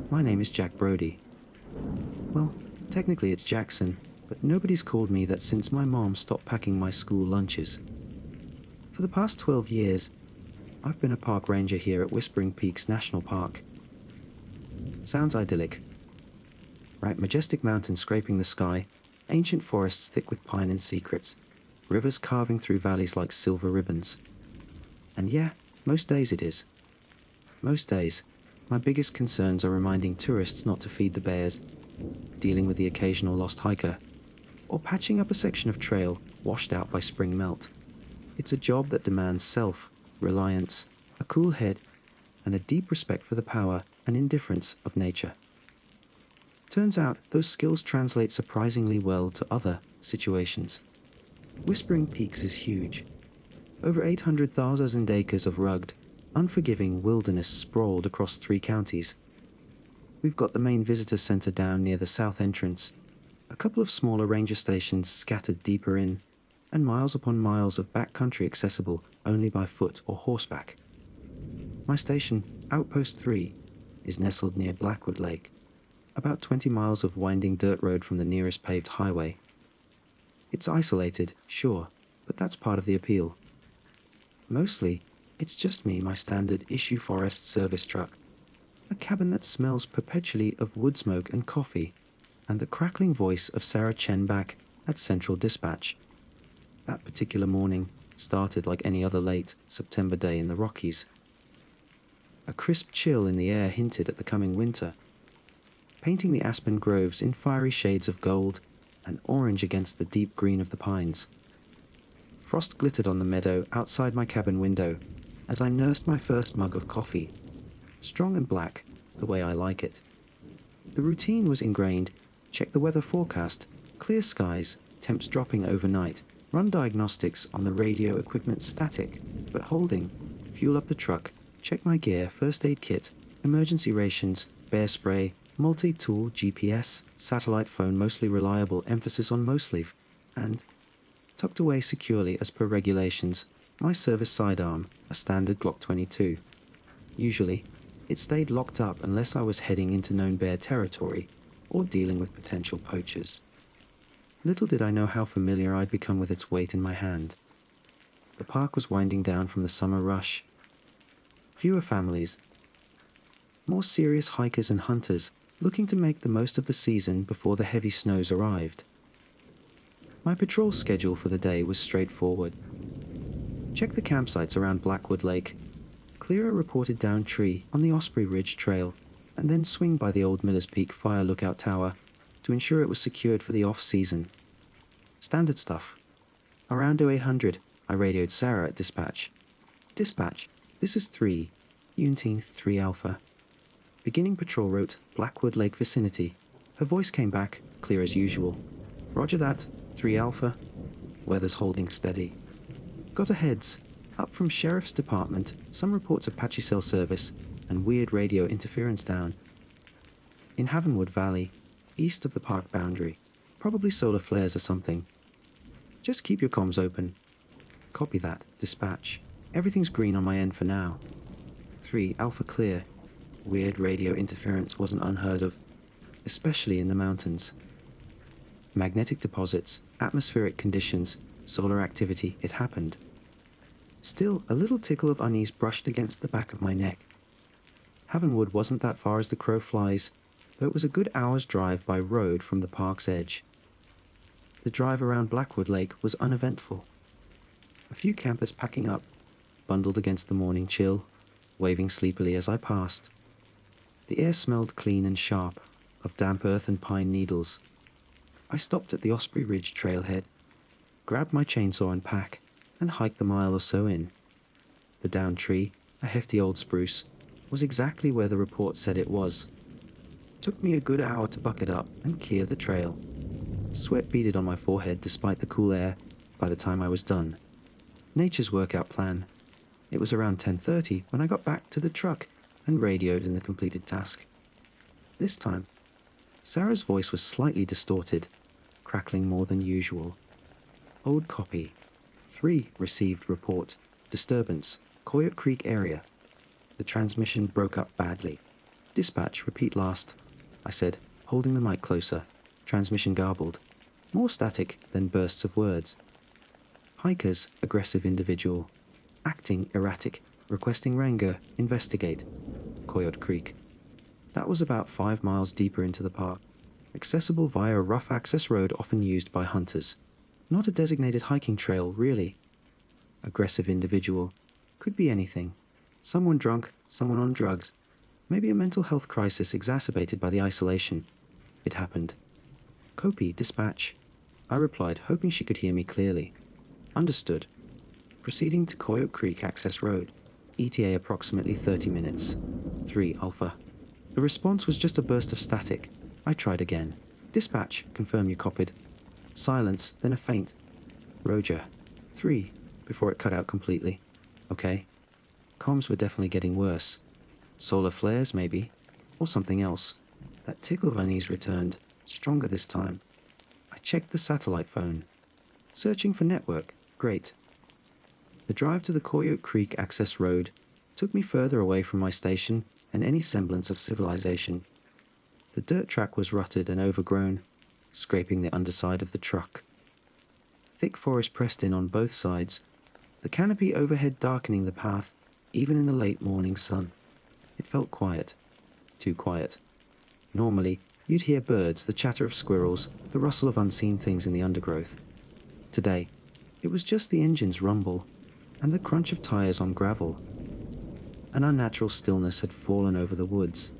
My name is Jack Brody. Well, technically it's Jackson, but nobody's called me that since my mom stopped packing my school lunches. For the past 12 years, I've been a park ranger here at Whispering Peaks National Park. Sounds idyllic, right? Majestic mountains scraping the sky, ancient forests thick with pine and secrets, rivers carving through valleys like silver ribbons. And yeah, most days it is. Most days, my biggest concerns are reminding tourists not to feed the bears, dealing with the occasional lost hiker, or patching up a section of trail washed out by spring melt. It's a job that demands self-reliance, a cool head, and a deep respect for the power and indifference of nature. Turns out those skills translate surprisingly well to other situations. Whispering Peaks is huge. Over 800,000 acres of rugged, unforgiving wilderness sprawled across 3 counties. We've got the main visitor center down near the south entrance, a couple of smaller ranger stations scattered deeper in, and miles upon miles of backcountry accessible only by foot or horseback. My station, Outpost 3, is nestled near Blackwood Lake, about 20 miles of winding dirt road from the nearest paved highway. It's isolated, sure, but that's part of the appeal. Mostly, it's just me, my standard issue Forest Service truck, a cabin that smells perpetually of wood smoke and coffee, and the crackling voice of Sarah Chen back at Central Dispatch. That particular morning started like any other late September day in the Rockies. A crisp chill in the air hinted at the coming winter, painting the aspen groves in fiery shades of gold and orange against the deep green of the pines. Frost glittered on the meadow outside my cabin window as I nursed my first mug of coffee, strong and black, the way I like it. The routine was ingrained: check the weather forecast, clear skies, temps dropping overnight, run diagnostics on the radio equipment static, but holding, fuel up the truck, check my gear, first aid kit, emergency rations, bear spray, multi-tool, GPS, satellite phone mostly reliable, emphasis on mostly, and, tucked away securely as per regulations, my service sidearm, a standard Glock 22. Usually, it stayed locked up unless I was heading into known bear territory or dealing with potential poachers. Little did I know how familiar I'd become with its weight in my hand. The park was winding down from the summer rush. Fewer families, more serious hikers and hunters looking to make the most of the season before the heavy snows arrived. My patrol schedule for the day was straightforward. Check the campsites around Blackwood Lake, clear a reported downed tree on the Osprey Ridge Trail, and then swing by the old Miller's Peak Fire Lookout Tower to ensure it was secured for the off-season. Standard stuff. Around 0800, I radioed Sarah at dispatch. Dispatch, this is 3, Untine 3 Alpha. Beginning patrol route, Blackwood Lake vicinity. Her voice came back, clear as usual. Roger that, 3 Alpha. Weather's holding steady. Got a heads. Up from Sheriff's Department, some reports of patchy cell service and weird radio interference down. In Havenwood Valley, east of the park boundary. Probably solar flares or something. Just keep your comms open. Copy that, dispatch. Everything's green on my end for now. 3 Alpha clear. Weird radio interference wasn't unheard of, especially in the mountains. Magnetic deposits, atmospheric conditions, solar activity, it happened. Still, a little tickle of unease brushed against the back of my neck. Havenwood wasn't that far as the crow flies, though it was a good hour's drive by road from the park's edge. The drive around Blackwood Lake was uneventful. A few campers packing up, bundled against the morning chill, waving sleepily as I passed. The air smelled clean and sharp, of damp earth and pine needles. I stopped at the Osprey Ridge trailhead, grabbed my chainsaw and pack, and hiked the mile or so in. The downed tree, a hefty old spruce, was exactly where the report said it was. Took me a good hour to buck it up and clear the trail. Sweat beaded on my forehead despite the cool air by the time I was done. Nature's workout plan. It was around 10:30 when I got back to the truck and radioed in the completed task. This time, Sarah's voice was slightly distorted, crackling more than usual. Old copy. 3 received report. Disturbance. Coyote Creek area. The transmission broke up badly. Dispatch, repeat last, I said, holding the mic closer, transmission garbled, more static than bursts of words. Hikers, aggressive individual. Acting erratic, requesting ranger, investigate. Coyote Creek. That was about 5 miles deeper into the park, accessible via a rough access road often used by hunters. Not a designated hiking trail, really. Aggressive individual. Could be anything. Someone drunk, someone on drugs. Maybe a mental health crisis exacerbated by the isolation. It happened. Copy, dispatch. I replied, hoping she could hear me clearly. Understood. Proceeding to Coyote Creek Access Road. ETA approximately 30 minutes. 3 Alpha. The response was just a burst of static. I tried again. Dispatch, confirm you copied. Silence, then a faint. Roger. 3, before it cut out completely. Okay. Comms were definitely getting worse. Solar flares, maybe. Or something else. That tickle of unease returned, stronger this time. I checked the satellite phone. Searching for network. Great. The drive to the Coyote Creek Access Road took me further away from my station and any semblance of civilization. The dirt track was rutted and overgrown, scraping the underside of the truck. Thick forest pressed in on both sides, the canopy overhead darkening the path, even in the late morning sun. It felt quiet. Too quiet. Normally, you'd hear birds, the chatter of squirrels, the rustle of unseen things in the undergrowth. Today, it was just the engine's rumble and the crunch of tires on gravel. An unnatural stillness had fallen over the woods.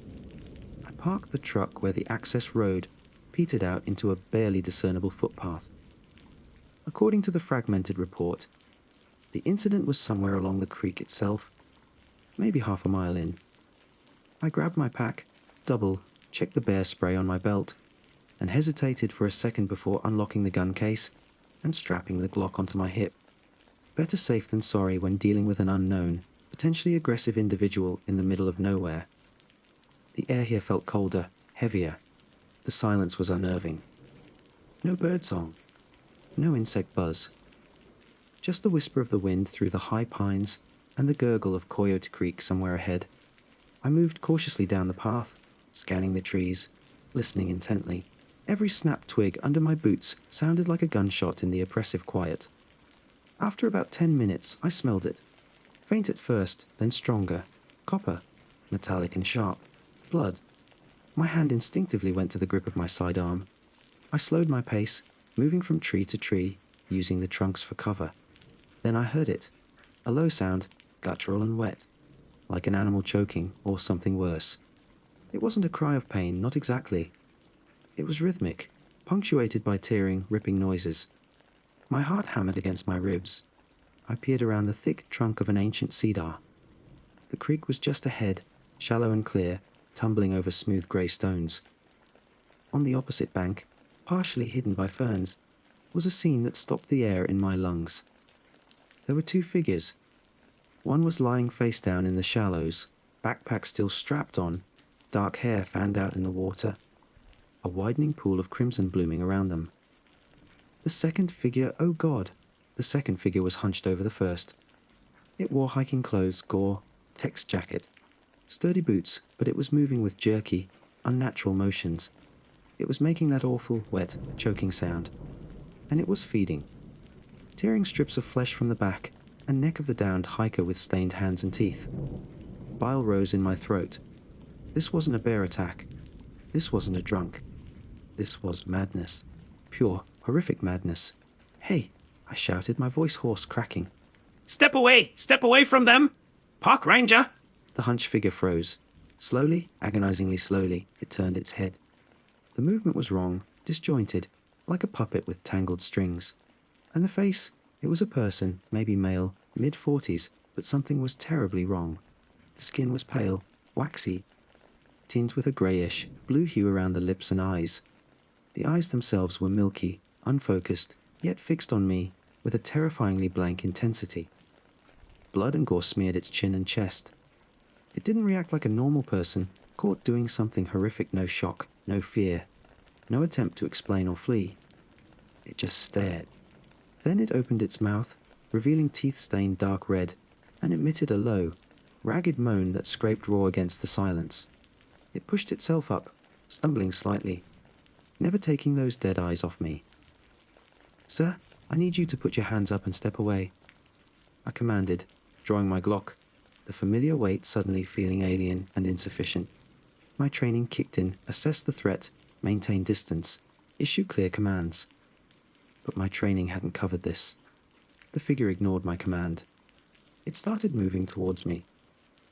I parked the truck where the access road petered out into a barely discernible footpath. According to the fragmented report, the incident was somewhere along the creek itself, maybe half a mile in. I grabbed my pack, checked the bear spray on my belt, and hesitated for a second before unlocking the gun case and strapping the Glock onto my hip. Better safe than sorry when dealing with an unknown, potentially aggressive individual in the middle of nowhere. The air here felt colder, heavier. The silence was unnerving. No birdsong. No insect buzz. Just the whisper of the wind through the high pines and the gurgle of Coyote Creek somewhere ahead. I moved cautiously down the path, scanning the trees, listening intently. Every snapped twig under my boots sounded like a gunshot in the oppressive quiet. After about 10 minutes, I smelled it. Faint at first, then stronger. Copper. Metallic and sharp. Blood. My hand instinctively went to the grip of my sidearm. I slowed my pace, moving from tree to tree, using the trunks for cover. Then I heard it. A low sound, guttural and wet. Like an animal choking, or something worse. It wasn't a cry of pain, not exactly. It was rhythmic, punctuated by tearing, ripping noises. My heart hammered against my ribs. I peered around the thick trunk of an ancient cedar. The creek was just ahead, shallow and clear, tumbling over smooth grey stones. On the opposite bank, partially hidden by ferns, was a scene that stopped the air in my lungs. There were 2 figures. One was lying face down in the shallows, backpack still strapped on, dark hair fanned out in the water, a widening pool of crimson blooming around them. The second figure, oh God, the second figure was hunched over the first. It wore hiking clothes, gore, text jacket, sturdy boots, but it was moving with jerky, unnatural motions. It was making that awful, wet, choking sound. And it was feeding. Tearing strips of flesh from the back and neck of the downed hiker with stained hands and teeth. Bile rose in my throat. This wasn't a bear attack. This wasn't a drunk. This was madness. Pure, horrific madness. Hey, I shouted, my voice hoarse, cracking. Step away! Step away from them! Park ranger! The hunched figure froze. Slowly, agonizingly slowly, it turned its head. The movement was wrong, disjointed, like a puppet with tangled strings. And the face, it was a person, maybe male, mid-40s, but something was terribly wrong. The skin was pale, waxy, tinged with a greyish, blue hue around the lips and eyes. The eyes themselves were milky, unfocused, yet fixed on me with a terrifyingly blank intensity. Blood and gore smeared its chin and chest. It didn't react like a normal person, caught doing something horrific. No shock, no fear, no attempt to explain or flee. It just stared. Then it opened its mouth, revealing teeth stained dark red, and emitted a low, ragged moan that scraped raw against the silence. It pushed itself up, stumbling slightly, never taking those dead eyes off me. "Sir, I need you to put your hands up and step away," I commanded, drawing my Glock, the familiar weight suddenly feeling alien and insufficient. My training kicked in, assess the threat, maintain distance, issue clear commands. But my training hadn't covered this. The figure ignored my command. It started moving towards me,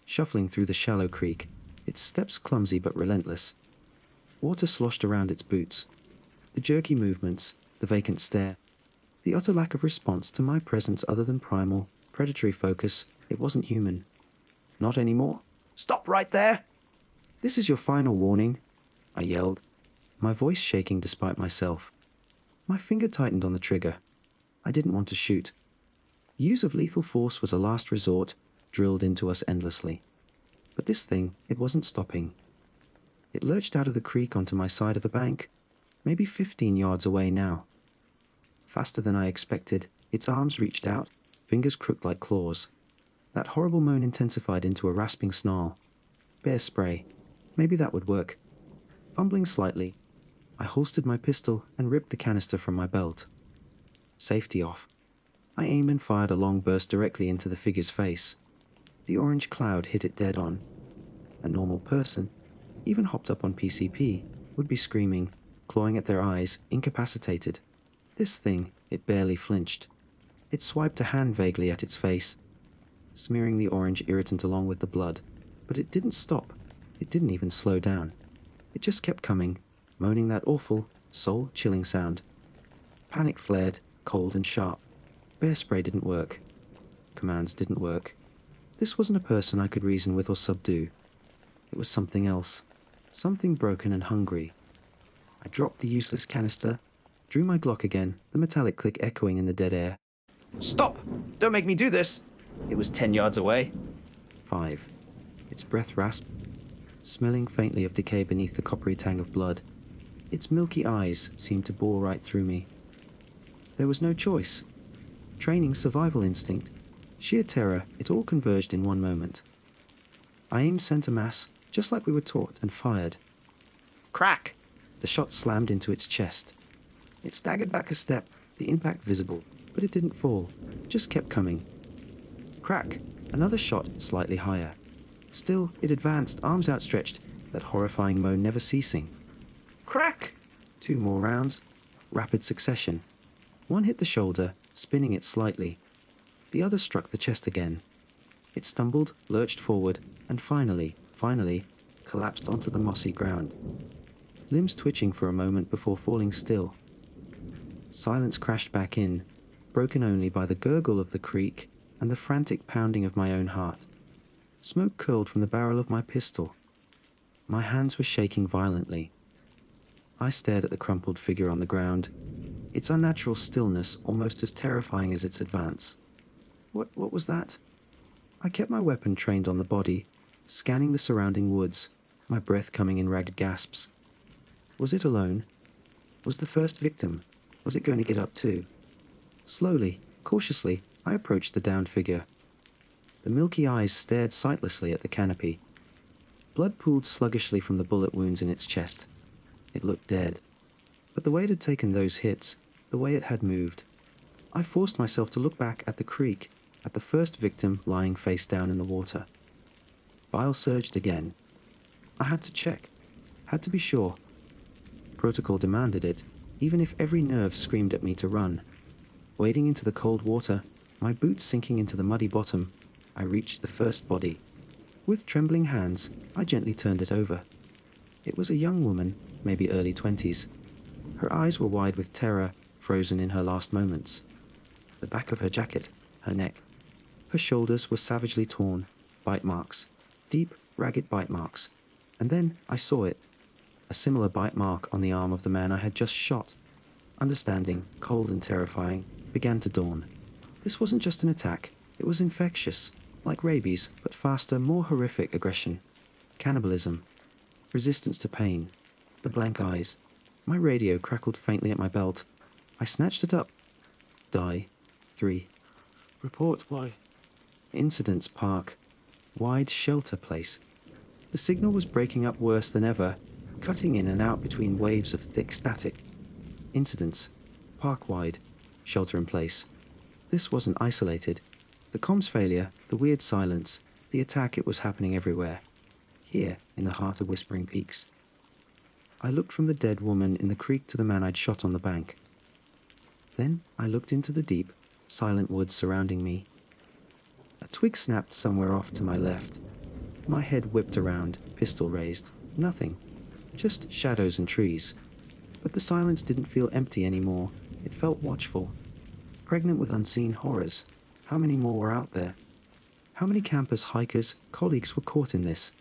shuffling through the shallow creek, its steps clumsy but relentless. Water sloshed around its boots. The jerky movements, the vacant stare, the utter lack of response to my presence other than primal, predatory focus. It wasn't human. Not anymore. Stop right there! "This is your final warning," I yelled, my voice shaking despite myself. My finger tightened on the trigger. I didn't want to shoot. Use of lethal force was a last resort, drilled into us endlessly. But this thing, it wasn't stopping. It lurched out of the creek onto my side of the bank, maybe 15 yards away now. Faster than I expected, its arms reached out, fingers crooked like claws. That horrible moan intensified into a rasping snarl. Bear spray. Maybe that would work. Fumbling slightly, I holstered my pistol and ripped the canister from my belt. Safety off. I aimed and fired a long burst directly into the figure's face. The orange cloud hit it dead on. A normal person, even hopped up on PCP, would be screaming, clawing at their eyes, incapacitated. This thing, it barely flinched. It swiped a hand vaguely at its face, smearing the orange irritant along with the blood. But it didn't stop. It didn't even slow down. It just kept coming, moaning that awful, soul-chilling sound. Panic flared, cold and sharp. Bear spray didn't work. Commands didn't work. This wasn't a person I could reason with or subdue. It was something else. Something broken and hungry. I dropped the useless canister, drew my Glock again, the metallic click echoing in the dead air. Stop! Don't make me do this! It was 10 yards away. 5. Its breath rasped, smelling faintly of decay beneath the coppery tang of blood. Its milky eyes seemed to bore right through me. There was no choice. Training, survival instinct, sheer terror, it all converged in one moment. I aimed center mass, just like we were taught, and fired. Crack! The shot slammed into its chest. It staggered back a step, the impact visible, but it didn't fall, just kept coming. Crack! Another shot, slightly higher. Still, it advanced, arms outstretched, that horrifying moan never ceasing. Crack! 2 more rounds, rapid succession. One hit the shoulder, spinning it slightly. The other struck the chest again. It stumbled, lurched forward, and finally, collapsed onto the mossy ground. Limbs twitching for a moment before falling still. Silence crashed back in, broken only by the gurgle of the creek and the frantic pounding of my own heart. Smoke curled from the barrel of my pistol. My hands were shaking violently. I stared at the crumpled figure on the ground, its unnatural stillness almost as terrifying as its advance. What was that? I kept my weapon trained on the body, scanning the surrounding woods, my breath coming in ragged gasps. Was it alone? Was the first victim? Was it going to get up too? Slowly, cautiously, I approached the downed figure. The milky eyes stared sightlessly at the canopy. Blood pooled sluggishly from the bullet wounds in its chest. It looked dead. But the way it had taken those hits, the way it had moved, I forced myself to look back at the creek, at the first victim lying face down in the water. Bile surged again. I had to check. Had to be sure. Protocol demanded it, even if every nerve screamed at me to run. Wading into the cold water, my boots sinking into the muddy bottom, I reached the first body. With trembling hands, I gently turned it over. It was a young woman, maybe early 20s. Her eyes were wide with terror, frozen in her last moments. The back of her jacket, her neck. Her shoulders were savagely torn, bite marks. Deep, ragged bite marks. And then I saw it. A similar bite mark on the arm of the man I had just shot. Understanding, cold and terrifying, began to dawn. This wasn't just an attack. It was infectious. Like rabies, but faster, more horrific aggression. Cannibalism. Resistance to pain. The blank eyes. My radio crackled faintly at my belt. I snatched it up. Die. 3. Report, why? Incidents Park. Wide shelter place. The signal was breaking up worse than ever, cutting in and out between waves of thick static. Incidents. Park-wide. Shelter in place. This wasn't isolated. The comms failure, the weird silence, the attack, it was happening everywhere. Here, in the heart of Whispering Peaks. I looked from the dead woman in the creek to the man I'd shot on the bank. Then I looked into the deep, silent woods surrounding me. A twig snapped somewhere off to my left. My head whipped around, pistol raised. Nothing. Just shadows and trees. But the silence didn't feel empty anymore. It felt watchful. Pregnant with unseen horrors. How many more were out there? How many campers, hikers, colleagues were caught in this?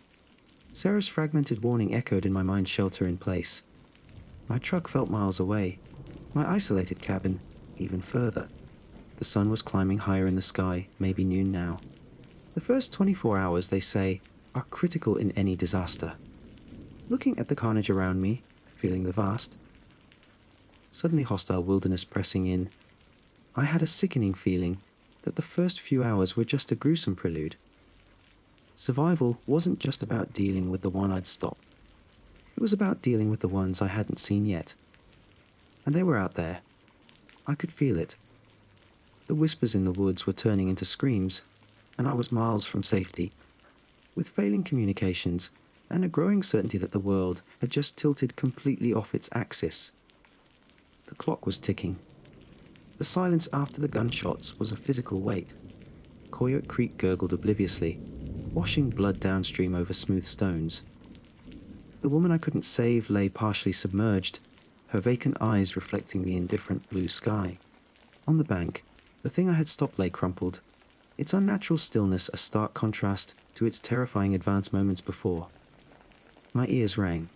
Sarah's fragmented warning echoed in my mind, shelter in place. My truck felt miles away. My isolated cabin, even further. The sun was climbing higher in the sky, maybe noon now. The first 24 hours, they say, are critical in any disaster. Looking at the carnage around me, feeling the vast, suddenly hostile wilderness pressing in, I had a sickening feeling that the first few hours were just a gruesome prelude. Survival wasn't just about dealing with the one I'd stopped. It was about dealing with the ones I hadn't seen yet. And they were out there. I could feel it. The whispers in the woods were turning into screams, and I was miles from safety. With failing communications, and a growing certainty that the world had just tilted completely off its axis. The clock was ticking. The silence after the gunshots was a physical weight. Coyote Creek gurgled obliviously, washing blood downstream over smooth stones. The woman I couldn't save lay partially submerged, her vacant eyes reflecting the indifferent blue sky. On the bank, the thing I had stopped lay crumpled, its unnatural stillness a stark contrast to its terrifying advance moments before. My ears rang.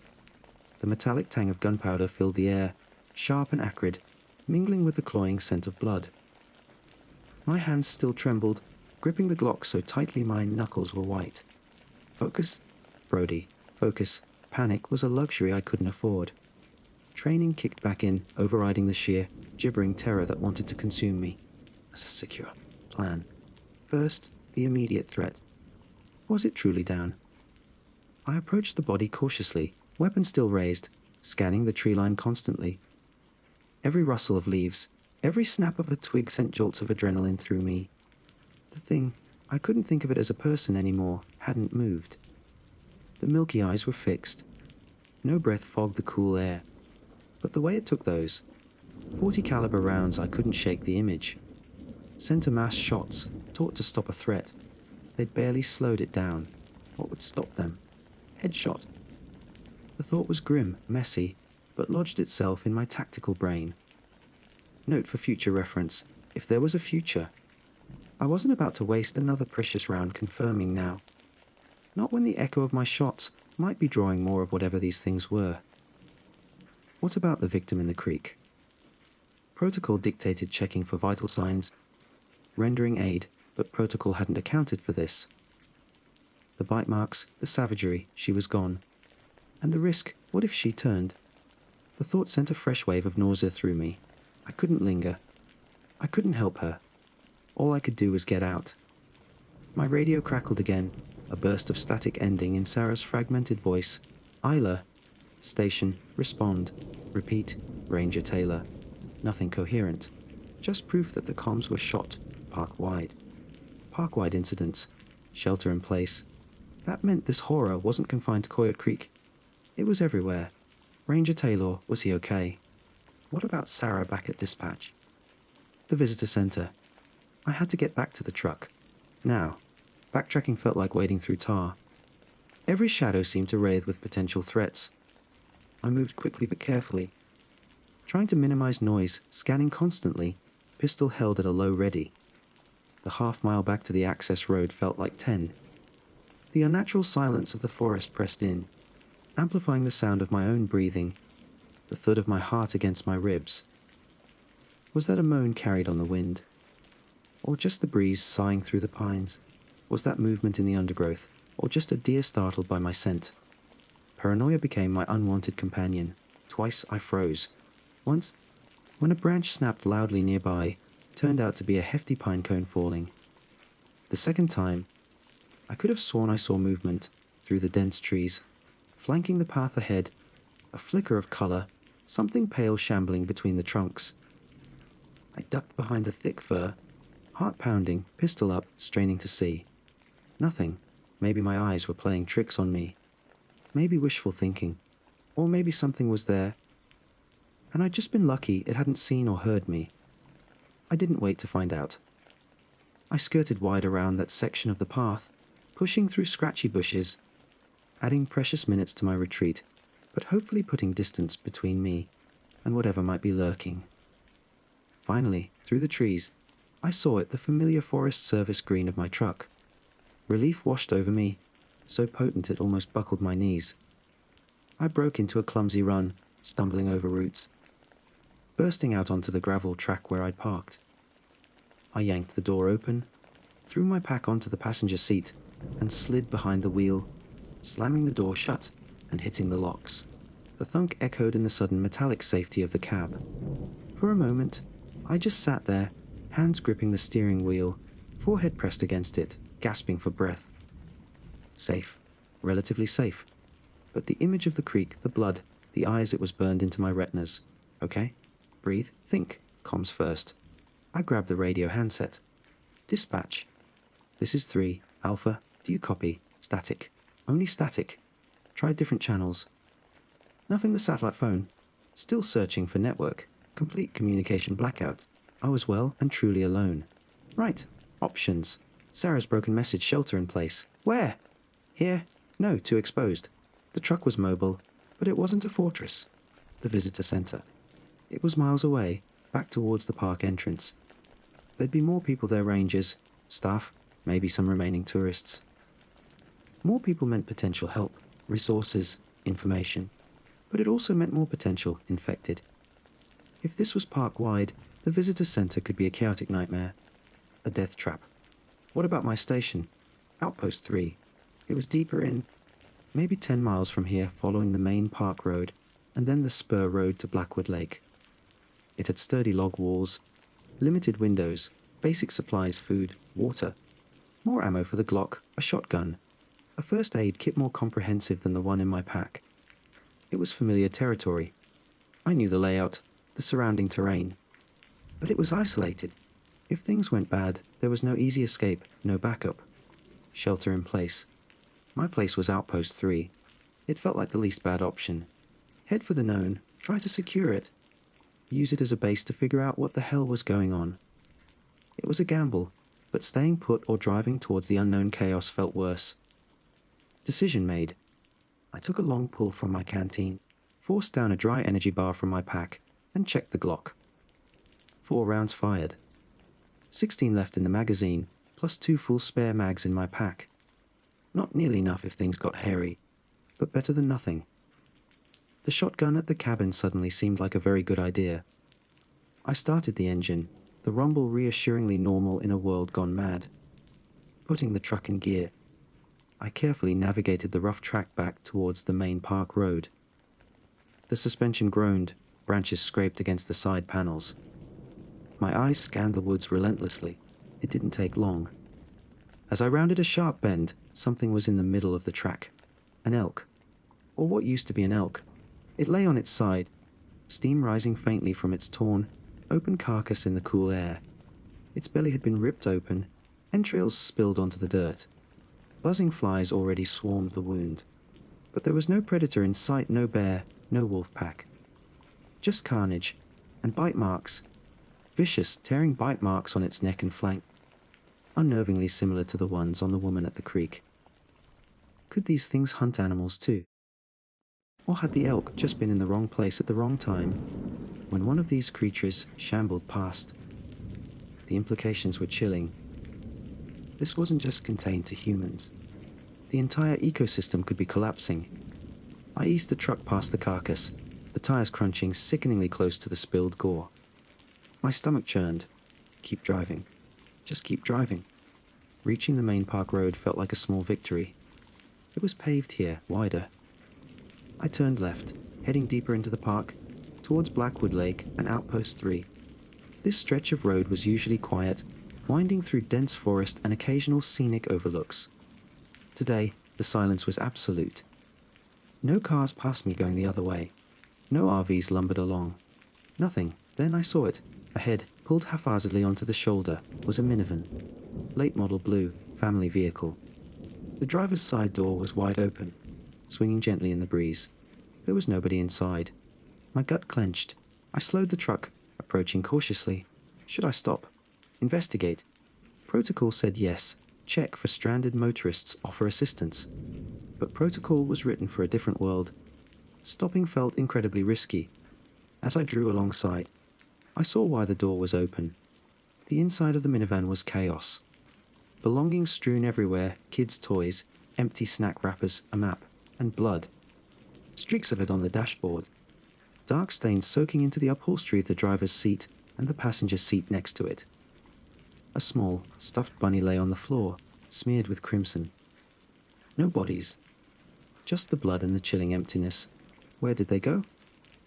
The metallic tang of gunpowder filled the air, sharp and acrid, mingling with the cloying scent of blood. My hands still trembled, gripping the Glock so tightly my knuckles were white. Focus? Brody, focus. Panic was a luxury I couldn't afford. Training kicked back in, overriding the sheer, gibbering terror that wanted to consume me. A secure plan. First, the immediate threat. Was it truly down? I approached the body cautiously, weapon still raised, scanning the tree line constantly. Every rustle of leaves, every snap of a twig sent jolts of adrenaline through me. The thing, I couldn't think of it as a person anymore, hadn't moved. The milky eyes were fixed. No breath fogged the cool air. But the way it took those, 40 caliber rounds, I couldn't shake the image. Center mass shots, taught to stop a threat. They'd barely slowed it down. What would stop them? Headshot. The thought was grim, messy, but lodged itself in my tactical brain. Note for future reference, if there was a future. I wasn't about to waste another precious round confirming now. Not when the echo of my shots might be drawing more of whatever these things were. What about the victim in the creek? Protocol dictated checking for vital signs, rendering aid, but protocol hadn't accounted for this. The bite marks, the savagery, she was gone. And the risk, what if she turned? The thought sent a fresh wave of nausea through me. I couldn't linger. I couldn't help her. All I could do was get out. My radio crackled again, a burst of static ending in Sarah's fragmented voice. Isla. Station. Respond. Repeat. Ranger Taylor. Nothing coherent. Just proof that the comms were shot, park-wide. Park-wide incidents. Shelter in place. That meant this horror wasn't confined to Coyote Creek. It was everywhere. Ranger Taylor, was he okay? What about Sarah back at dispatch? The visitor center. I had to get back to the truck. Now, backtracking felt like wading through tar. Every shadow seemed to writhe with potential threats. I moved quickly but carefully, trying to minimize noise, scanning constantly, pistol held at a low ready. The half-mile back to the access road felt like 10. The unnatural silence of the forest pressed in, amplifying the sound of my own breathing, the thud of my heart against my ribs. Was that a moan carried on the wind? Or just the breeze sighing through the pines? Was that movement in the undergrowth, or just a deer startled by my scent? Paranoia became my unwanted companion. Twice I froze. Once, when a branch snapped loudly nearby, turned out to be a hefty pine cone falling. The second time, I could have sworn I saw movement through the dense trees. Flanking the path ahead, a flicker of color, something pale shambling between the trunks. I ducked behind a thick fir, heart pounding, pistol up, straining to see. Nothing. Maybe my eyes were playing tricks on me. Maybe wishful thinking. Or maybe something was there, and I'd just been lucky it hadn't seen or heard me. I didn't wait to find out. I skirted wide around that section of the path, pushing through scratchy bushes, adding precious minutes to my retreat, but hopefully putting distance between me and whatever might be lurking. Finally, through the trees, I saw it, the familiar Forest Service green of my truck. Relief washed over me, so potent it almost buckled my knees. I broke into a clumsy run, stumbling over roots, bursting out onto the gravel track where I'd parked. I yanked the door open, threw my pack onto the passenger seat, and slid behind the wheel, slamming the door shut and hitting the locks. The thunk echoed in the sudden metallic safety of the cab. For a moment, I just sat there, hands gripping the steering wheel, forehead pressed against it, gasping for breath. Safe. Relatively safe. But the image of the creek, the blood, the eyes, it was burned into my retinas. Okay? Breathe. Think. Comms first. I grabbed the radio handset. Dispatch. This is 3. Alpha. Do you copy? Static. Only static. Tried different channels. Nothing the satellite phone. Still searching for network. Complete communication blackout. I was well and truly alone. Right. Options. Sarah's broken message, shelter in place. Where? Here? No, too exposed. The truck was mobile, but it wasn't a fortress. The visitor center. It was miles away, back towards the park entrance. There'd be more people there, rangers, staff, maybe some remaining tourists. More people meant potential help, resources, information. But it also meant more potential infected. If this was park-wide, the visitor center could be a chaotic nightmare. A death trap. What about my station? Outpost 3. It was deeper in, maybe 10 miles from here, following the main park road, and then the spur road to Blackwood Lake. It had sturdy log walls, limited windows, basic supplies, food, water, more ammo for the Glock, a shotgun, a first aid kit more comprehensive than the one in my pack. It was familiar territory. I knew the layout, the surrounding terrain. But it was isolated. If things went bad, there was no easy escape, no backup. Shelter in place. My place was Outpost 3. It felt like the least bad option. Head for the known, try to secure it. Use it as a base to figure out what the hell was going on. It was a gamble, but staying put or driving towards the unknown chaos felt worse. Decision made. I took a long pull from my canteen, forced down a dry energy bar from my pack, and checked the Glock. 4 rounds fired. 16 left in the magazine, plus 2 full spare mags in my pack. Not nearly enough if things got hairy, but better than nothing. The shotgun at the cabin suddenly seemed like a very good idea. I started the engine, the rumble reassuringly normal in a world gone mad. Putting the truck in gear, I carefully navigated the rough track back towards the main park road. The suspension groaned, branches scraped against the side panels. My eyes scanned the woods relentlessly. It didn't take long. As I rounded a sharp bend, something was in the middle of the track. An elk. Or what used to be an elk. It lay on its side, steam rising faintly from its torn, open carcass in the cool air. Its belly had been ripped open, entrails spilled onto the dirt. Buzzing flies already swarmed the wound. But there was no predator in sight, no bear, no wolf pack. Just carnage, and bite marks. Vicious, tearing bite marks on its neck and flank, unnervingly similar to the ones on the woman at the creek. Could these things hunt animals too? Or had the elk just been in the wrong place at the wrong time, when one of these creatures shambled past? The implications were chilling. This wasn't just contained to humans. The entire ecosystem could be collapsing. I eased the truck past the carcass, the tires crunching sickeningly close to the spilled gore. My stomach churned. Keep driving. Just keep driving. Reaching the main park road felt like a small victory. It was paved here, wider. I turned left, heading deeper into the park, towards Blackwood Lake and Outpost 3. This stretch of road was usually quiet, winding through dense forest and occasional scenic overlooks. Today, The silence was absolute. No cars passed me going the other way. No RVs lumbered along. Nothing. Then I saw it. Ahead, pulled haphazardly onto the shoulder, was a minivan. Late model blue, family vehicle. The driver's side door was wide open, swinging gently in the breeze. There was nobody inside. My gut clenched. I slowed the truck, approaching cautiously. Should I stop? Investigate? Protocol said yes. Check for stranded motorists, offer assistance. But protocol was written for a different world. Stopping felt incredibly risky. As I drew alongside, I saw why the door was open. The inside of the minivan was chaos. Belongings strewn everywhere, kids' toys, empty snack wrappers, a map, and blood. Streaks of it on the dashboard. Dark stains soaking into the upholstery of the driver's seat and the passenger seat next to it. A small, stuffed bunny lay on the floor, smeared with crimson. No bodies. Just the blood and the chilling emptiness. Where did they go?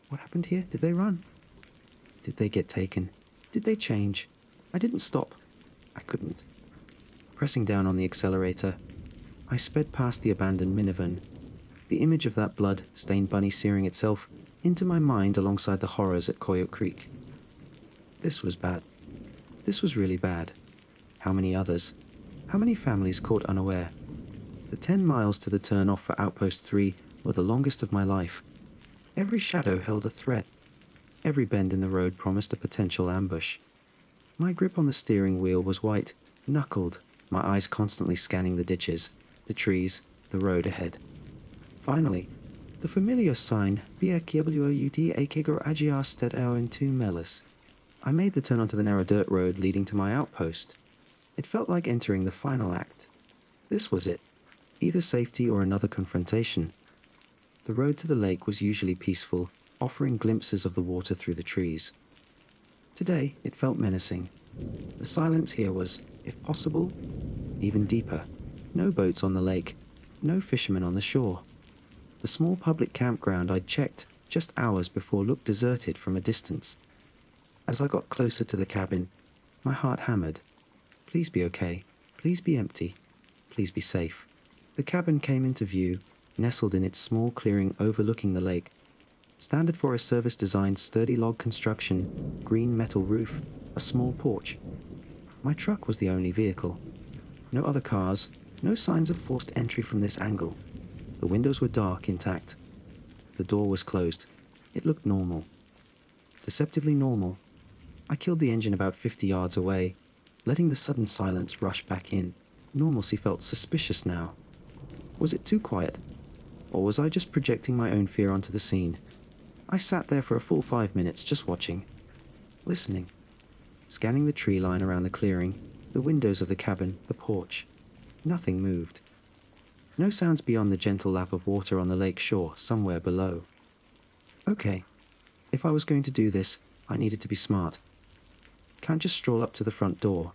What happened here? Did they run? Did they get taken? Did they change? I didn't stop. I couldn't. Pressing down on the accelerator, I sped past the abandoned minivan, the image of that blood-stained bunny searing itself into my mind alongside the horrors at Coyote Creek. This was bad. This was really bad. How many others? How many families caught unaware? The 10 miles to the turn off for Outpost 3 were the longest of my life. Every shadow held a threat. Every bend in the road promised a potential ambush. My grip on the steering wheel was white, knuckled, my eyes constantly scanning the ditches, the trees, the road ahead. Finally, the familiar sign, BRKWUT Akigur Agiar Sted Owen 2 Melis. I made the turn onto the narrow dirt road leading to my outpost. It felt like entering the final act. This was it. Either safety or another confrontation. The road to the lake was usually peaceful, offering glimpses of the water through the trees. Today, it felt menacing. The silence here was, if possible, even deeper. No boats on the lake, no fishermen on the shore. The small public campground I'd checked just hours before looked deserted from a distance. As I got closer to the cabin, my heart hammered. Please be okay. Please be empty. Please be safe. The cabin came into view, nestled in its small clearing overlooking the lake. Standard Forest Service designed sturdy log construction, green metal roof, a small porch. My truck was the only vehicle. No other cars, no signs of forced entry from this angle. The windows were dark, intact. The door was closed. It looked normal. Deceptively normal. I killed the engine about 50 yards away, letting the sudden silence rush back in. Normalcy felt suspicious now. Was it too quiet? Or was I just projecting my own fear onto the scene? I sat there for a full 5 minutes just watching, listening, scanning the tree line around the clearing, the windows of the cabin, the porch. Nothing moved. No sounds beyond the gentle lap of water on the lake shore somewhere below. Okay, if I was going to do this, I needed to be smart. Can't just stroll up to the front door.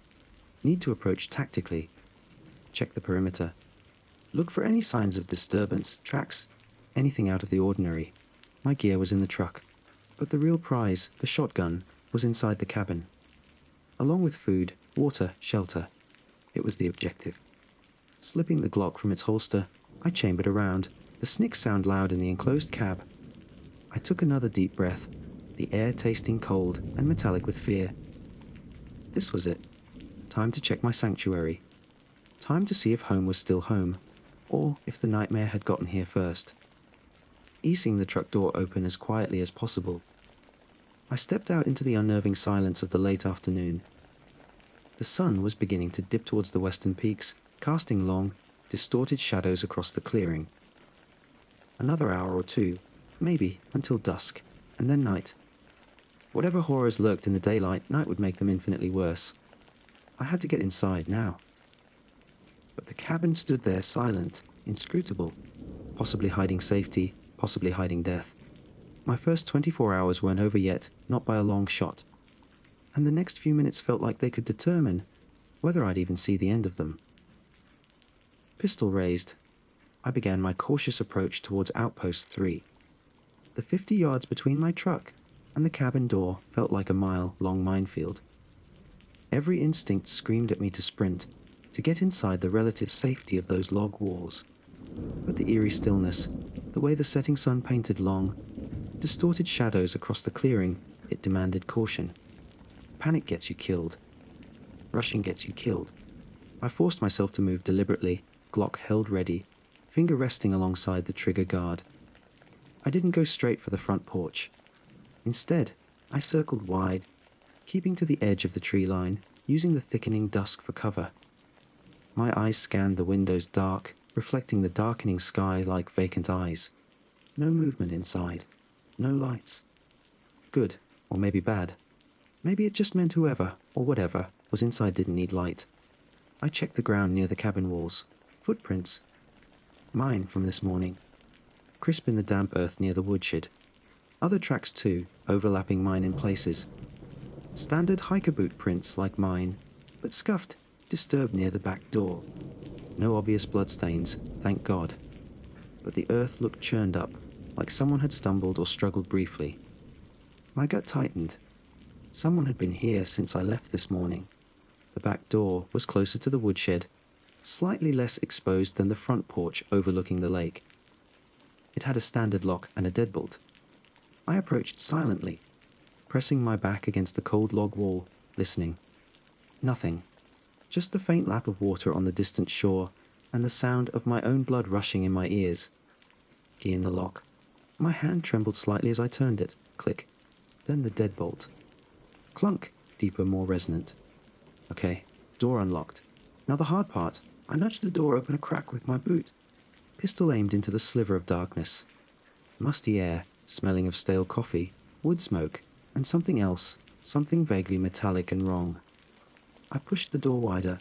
Need to approach tactically. Check the perimeter. Look for any signs of disturbance, tracks, anything out of the ordinary. My gear was in the truck, but the real prize, the shotgun, was inside the cabin. Along with food, water, shelter. It was the objective. Slipping the Glock from its holster, I chambered around, the snick sound loud in the enclosed cab. I took another deep breath, the air tasting cold and metallic with fear. This was it. Time to check my sanctuary. Time to see if home was still home, or if the nightmare had gotten here first. Easing the truck door open as quietly as possible, I stepped out into the unnerving silence of the late afternoon. The sun was beginning to dip towards the western peaks, casting long, distorted shadows across the clearing. Another hour or two, maybe until dusk, and then night. Whatever horrors lurked in the daylight, night would make them infinitely worse. I had to get inside now. But the cabin stood there silent, inscrutable, possibly hiding safety, possibly hiding death. My first 24 hours weren't over yet, not by a long shot. And the next few minutes felt like they could determine whether I'd even see the end of them. Pistol raised, I began my cautious approach towards Outpost 3. The 50 yards between my truck and the cabin door felt like a mile-long minefield. Every instinct screamed at me to sprint, to get inside the relative safety of those log walls. But the eerie stillness, the way the setting sun painted long, distorted shadows across the clearing, it demanded caution. Panic gets you killed. Rushing gets you killed. I forced myself to move deliberately, Glock held ready, finger resting alongside the trigger guard. I didn't go straight for the front porch. Instead, I circled wide, keeping to the edge of the tree line, using the thickening dusk for cover. My eyes scanned the windows dark, reflecting the darkening sky like vacant eyes. No movement inside. No lights. Good, or maybe bad. Maybe it just meant whoever, or whatever, was inside didn't need light. I checked the ground near the cabin walls. Footprints. Mine from this morning. Crisp in the damp earth near the woodshed. Other tracks too, overlapping mine in places. Standard hiker boot prints like mine, but scuffed, disturbed near the back door. No obvious bloodstains, thank God. But the earth looked churned up, like someone had stumbled or struggled briefly. My gut tightened. Someone had been here since I left this morning. The back door was closer to the woodshed, slightly less exposed than the front porch overlooking the lake. It had a standard lock and a deadbolt. I approached silently, pressing my back against the cold log wall, listening. Nothing. Just the faint lap of water on the distant shore and the sound of my own blood rushing in my ears. Key in the lock. My hand trembled slightly as I turned it. Click. Then the deadbolt. Clunk, deeper, more resonant. Okay, door unlocked. Now the hard part. I nudged the door open a crack with my boot. Pistol aimed into the sliver of darkness. Musty air, smelling of stale coffee, wood smoke, and something else, something vaguely metallic and wrong. I pushed the door wider,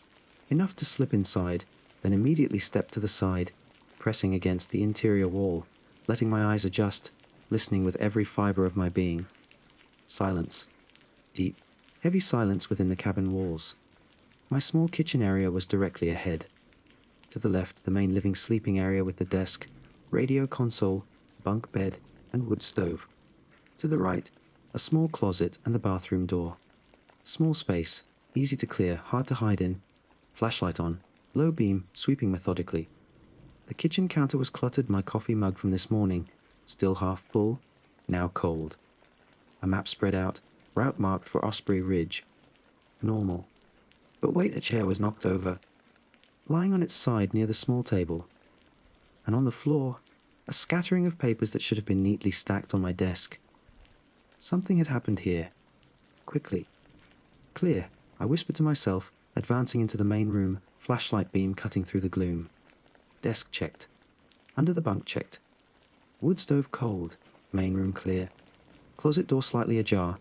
enough to slip inside, then immediately stepped to the side, pressing against the interior wall, letting my eyes adjust, listening with every fiber of my being. Silence. Deep, heavy silence within the cabin walls. My small kitchen area was directly ahead. To the left, the main living sleeping area with the desk, radio console, bunk bed, and wood stove. To the right, a small closet and the bathroom door. Small space, easy to clear, hard to hide in. Flashlight on, low beam, sweeping methodically. The kitchen counter was cluttered my coffee mug from this morning, still half full, now cold. A map spread out, route marked for Osprey Ridge. Normal. But wait, a chair was knocked over, lying on its side near the small table. And on the floor, a scattering of papers that should have been neatly stacked on my desk. Something had happened here. Quickly. Clear, I whispered to myself, advancing into the main room, flashlight beam cutting through the gloom. Desk checked. Under the bunk checked. Wood stove cold, main room clear. Closet door slightly ajar.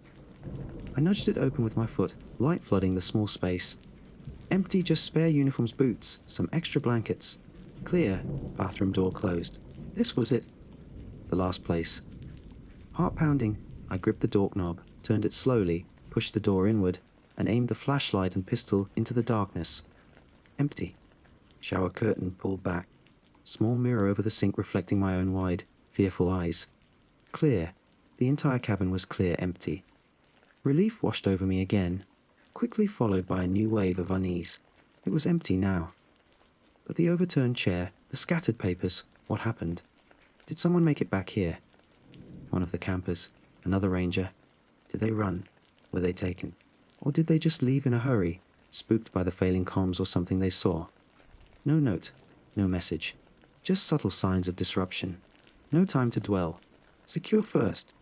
I nudged it open with my foot, light flooding the small space. Empty, just spare uniforms, boots, some extra blankets. Clear, bathroom door closed. This was it. The last place. Heart pounding, I gripped the door knob, turned it slowly, pushed the door inward, and aimed the flashlight and pistol into the darkness. Empty. Shower curtain pulled back. Small mirror over the sink reflecting my own wide, fearful eyes. Clear. The entire cabin was clear, empty. Relief washed over me again, quickly followed by a new wave of unease. It was empty now. But the overturned chair, the scattered papers, what happened? Did someone make it back here? One of the campers, another ranger. Did they run? Were they taken? Or did they just leave in a hurry, spooked by the failing comms or something they saw? No note, no message. Just subtle signs of disruption. No time to dwell. Secure first.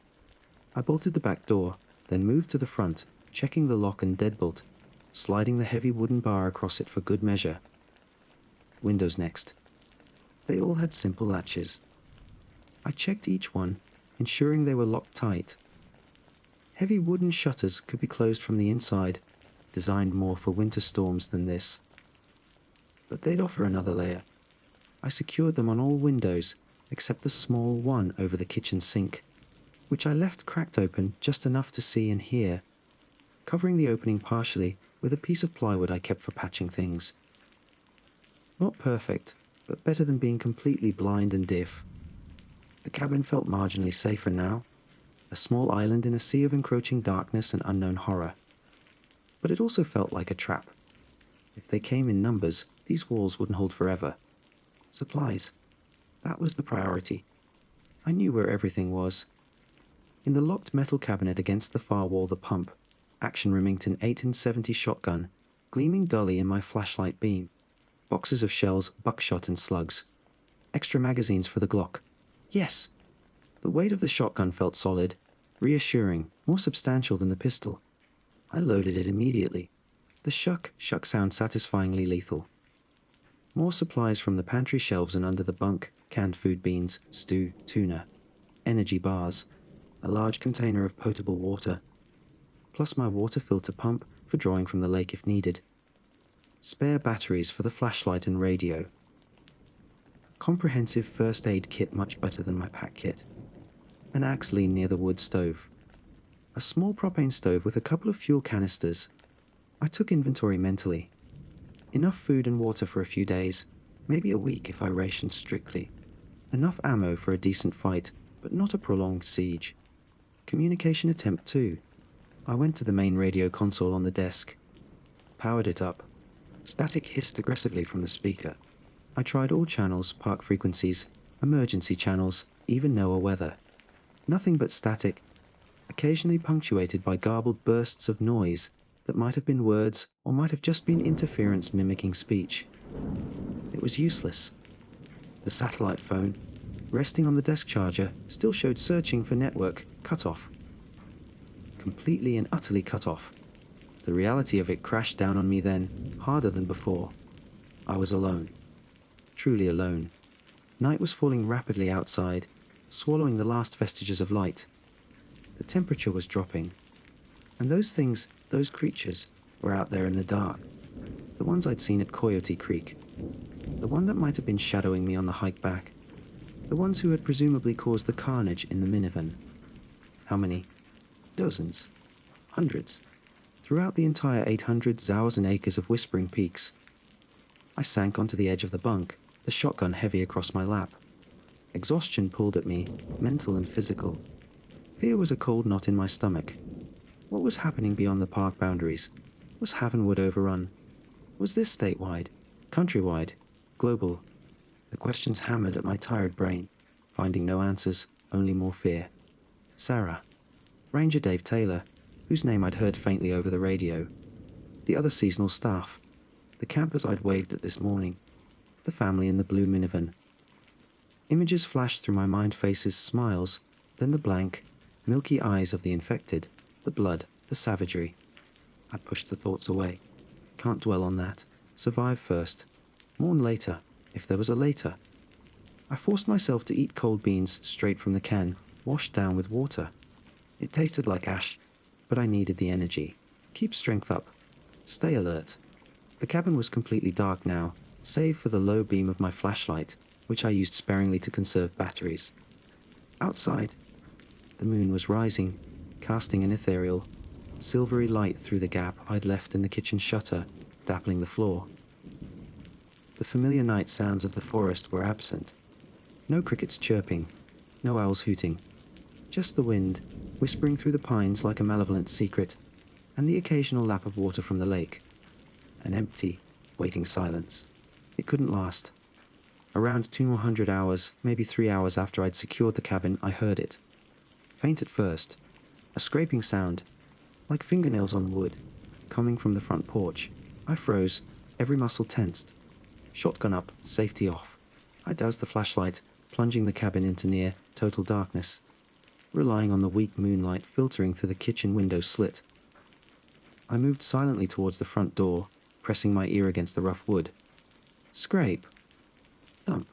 I bolted the back door, then moved to the front, checking the lock and deadbolt, sliding the heavy wooden bar across it for good measure. Windows next. They all had simple latches. I checked each one, ensuring they were locked tight. Heavy wooden shutters could be closed from the inside, designed more for winter storms than this. But they'd offer another layer. I secured them on all windows, except the small one over the kitchen sink, which I left cracked open just enough to see and hear, covering the opening partially with a piece of plywood I kept for patching things. Not perfect, but better than being completely blind and deaf. The cabin felt marginally safer now, a small island in a sea of encroaching darkness and unknown horror. But it also felt like a trap. If they came in numbers, these walls wouldn't hold forever. Supplies. That was the priority. I knew where everything was. In the locked metal cabinet against the far wall, the pump, Action Remington 1870 shotgun, gleaming dully in my flashlight beam, boxes of shells, buckshot and slugs, extra magazines for the Glock. Yes! The weight of the shotgun felt solid, reassuring, more substantial than the pistol. I loaded it immediately. The shuck sound satisfyingly lethal. More supplies from the pantry shelves and under the bunk, canned food, beans, stew, tuna, energy bars, a large container of potable water, plus my water filter pump for drawing from the lake if needed. Spare batteries for the flashlight and radio. Comprehensive first aid kit much better than my pack kit. An axe leaned near the wood stove. A small propane stove with a couple of fuel canisters. I took inventory mentally. Enough food and water for a few days, maybe a week if I rationed strictly. Enough ammo for a decent fight, but not a prolonged siege. Communication attempt too. I went to the main radio console on the desk. Powered it up. Static hissed aggressively from the speaker. I tried all channels, park frequencies, emergency channels, even NOAA weather. Nothing but static, occasionally punctuated by garbled bursts of noise that might have been words or might have just been interference mimicking speech. It was useless. The satellite phone, resting on the desk charger, still showed searching for network cut off. Completely and utterly cut off. The reality of it crashed down on me then, harder than before. I was alone. Truly alone. Night was falling rapidly outside, swallowing the last vestiges of light. The temperature was dropping. And those things, those creatures, were out there in the dark. The ones I'd seen at Coyote Creek. The one that might have been shadowing me on the hike back. The ones who had presumably caused the carnage in the minivan. How many? Dozens. Hundreds. Throughout the entire 800,000 acres of Whispering Peaks. I sank onto the edge of the bunk, the shotgun heavy across my lap. Exhaustion pulled at me, mental and physical. Fear was a cold knot in my stomach. What was happening beyond the park boundaries? Was Havenwood overrun? Was this statewide, countrywide, global? The questions hammered at my tired brain, finding no answers, only more fear. Sarah. Ranger Dave Taylor, whose name I'd heard faintly over the radio. The other seasonal staff. The campers I'd waved at this morning. The family in the blue minivan. Images flashed through my mind, faces, smiles, then the blank, milky eyes of the infected, the blood, the savagery. I pushed the thoughts away. Can't dwell on that. Survive first. Mourn later, if there was a later. I forced myself to eat cold beans straight from the can, washed down with water. It tasted like ash, but I needed the energy. Keep strength up. Stay alert. The cabin was completely dark now, save for the low beam of my flashlight, which I used sparingly to conserve batteries. Outside, the moon was rising, casting an ethereal, silvery light through the gap I'd left in the kitchen shutter, dappling the floor. The familiar night sounds of the forest were absent. No crickets chirping, no owls hooting. Just the wind, whispering through the pines like a malevolent secret, and the occasional lap of water from the lake. An empty, waiting silence. It couldn't last. Around 200 hours, maybe 3 hours after I'd secured the cabin, I heard it. Faint at first. A scraping sound, like fingernails on wood, coming from the front porch. I froze, every muscle tensed. Shotgun up, safety off. I doused the flashlight, plunging the cabin into near total darkness, relying on the weak moonlight filtering through the kitchen window slit. I moved silently towards the front door, pressing my ear against the rough wood. Scrape. Thump.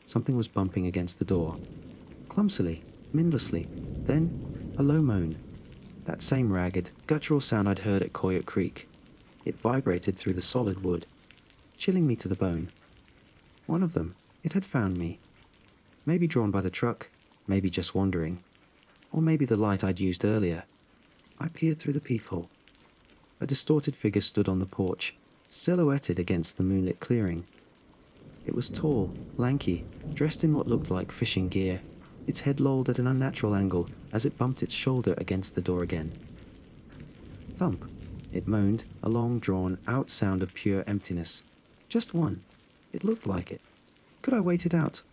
Something was bumping against the door. Clumsily, mindlessly. Then, a low moan. That same ragged, guttural sound I'd heard at Coyote Creek. It vibrated through the solid wood, chilling me to the bone. One of them, it had found me. Maybe drawn by the truck, maybe just wandering. Or maybe the light I'd used earlier. I peered through the peephole. A distorted figure stood on the porch, silhouetted against the moonlit clearing. It was tall, lanky, dressed in what looked like fishing gear. Its head lolled at an unnatural angle as it bumped its shoulder against the door again. Thump. It moaned, a long, drawn-out sound of pure emptiness. Just one. It looked like it. Could I wait it out?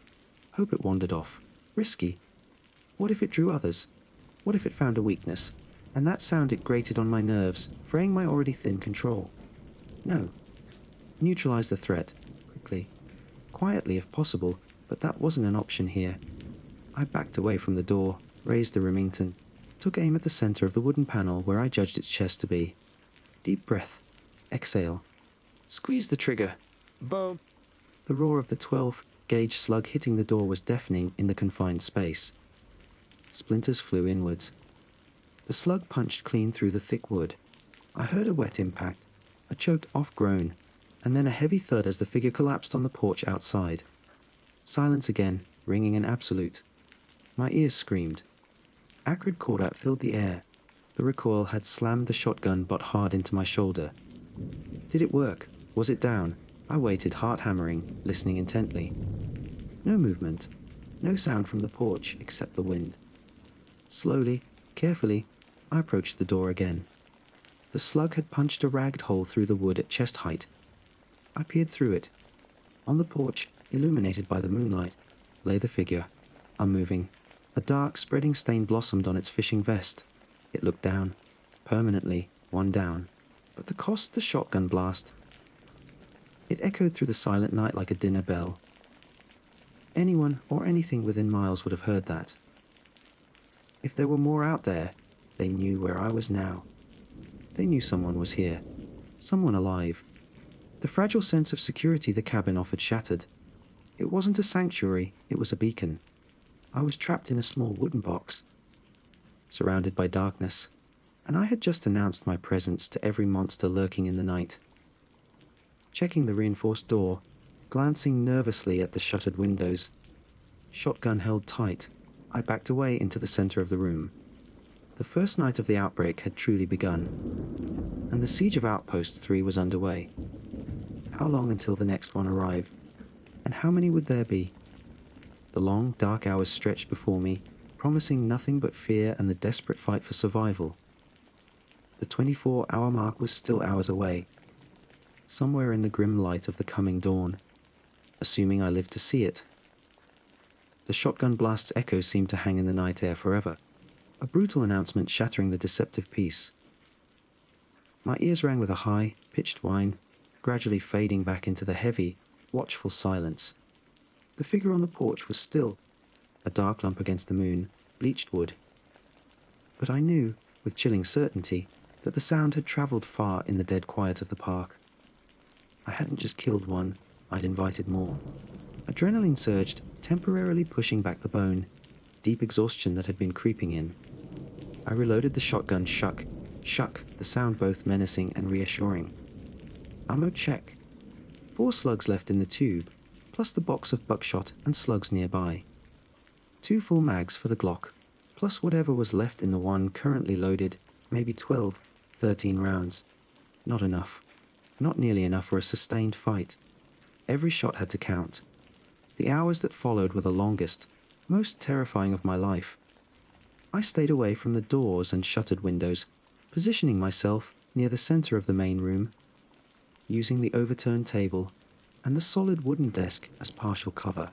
Hope it wandered off. Risky. What if it drew others? What if it found a weakness? And that sound it grated on my nerves, fraying my already thin control. No. Neutralize the threat. Quickly. Quietly if possible, but that wasn't an option here. I backed away from the door, raised the Remington, took aim at the center of the wooden panel where I judged its chest to be. Deep breath. Exhale. Squeeze the trigger. Boom. The roar of the 12-gauge slug hitting the door was deafening in the confined space. Splinters flew inwards. The slug punched clean through the thick wood. I heard a wet impact, a choked off groan, and then a heavy thud as the figure collapsed on the porch outside. Silence again, ringing an absolute. My ears screamed. Acrid call-out filled the air. The recoil had slammed the shotgun butt hard into my shoulder. Did it work? Was it down? I waited, heart hammering, listening intently. No movement. No sound from the porch except the wind. Slowly, carefully, I approached the door again. The slug had punched a ragged hole through the wood at chest height. I peered through it. On the porch, illuminated by the moonlight, lay the figure, unmoving. A dark, spreading stain blossomed on its fishing vest. It looked down. Permanently, one down. But the cost, the shotgun blast. It echoed through the silent night like a dinner bell. Anyone or anything within miles would have heard that. If there were more out there, they knew where I was now. They knew someone was here. Someone alive. The fragile sense of security the cabin offered shattered. It wasn't a sanctuary, it was a beacon. I was trapped in a small wooden box, surrounded by darkness, and I had just announced my presence to every monster lurking in the night. Checking the reinforced door, glancing nervously at the shuttered windows, shotgun held tight, I backed away into the center of the room. The first night of the outbreak had truly begun, and the siege of Outpost 3 was underway. How long until the next one arrived? And how many would there be? The long, dark hours stretched before me, promising nothing but fear and the desperate fight for survival. The 24-hour mark was still hours away, somewhere in the grim light of the coming dawn, assuming I lived to see it. The shotgun blast's echoes seemed to hang in the night air forever, a brutal announcement shattering the deceptive peace. My ears rang with a high, pitched whine, gradually fading back into the heavy, watchful silence. The figure on the porch was still, a dark lump against the moon, bleached wood. But I knew, with chilling certainty, that the sound had travelled far in the dead quiet of the park. I hadn't just killed one, I'd invited more. Adrenaline surged, temporarily pushing back the bone, deep exhaustion that had been creeping in. I reloaded the shotgun, shuck, the sound both menacing and reassuring. Ammo check. 4 slugs left in the tube, plus the box of buckshot and slugs nearby. 2 full mags for the Glock, plus whatever was left in the one currently loaded, maybe 12, 13 rounds. Not enough. Not nearly enough for a sustained fight. Every shot had to count. The hours that followed were the longest, most terrifying of my life. I stayed away from the doors and shuttered windows, positioning myself near the center of the main room, using the overturned table and the solid wooden desk as partial cover.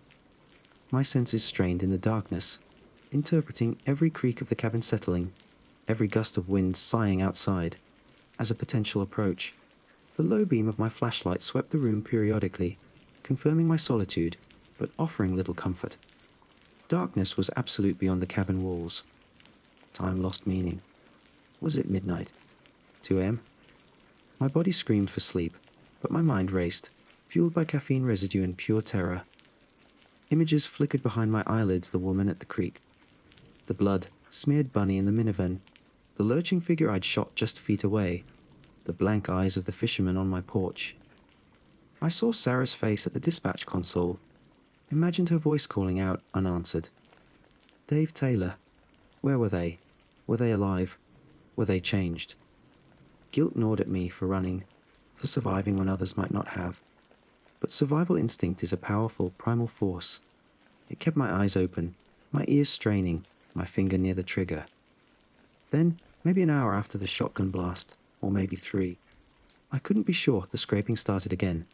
My senses strained in the darkness, interpreting every creak of the cabin settling, every gust of wind sighing outside, as a potential approach. The low beam of my flashlight swept the room periodically, confirming my solitude, but offering little comfort. Darkness was absolute beyond the cabin walls. Time lost meaning. Was it midnight? 2 a.m.? My body screamed for sleep, but my mind raced, fueled by caffeine residue and pure terror. Images flickered behind my eyelids, the woman at the creek, the blood, smeared bunny in the minivan, the lurching figure I'd shot just feet away, the blank eyes of the fisherman on my porch. I saw Sarah's face at the dispatch console, imagined her voice calling out, unanswered. Dave Taylor. Where were they? Were they alive? Were they changed? Guilt gnawed at me for running, for surviving when others might not have. But survival instinct is a powerful, primal force. It kept my eyes open, my ears straining, my finger near the trigger. Then, maybe an hour after the shotgun blast, or maybe 3, I couldn't be sure, the scraping started again.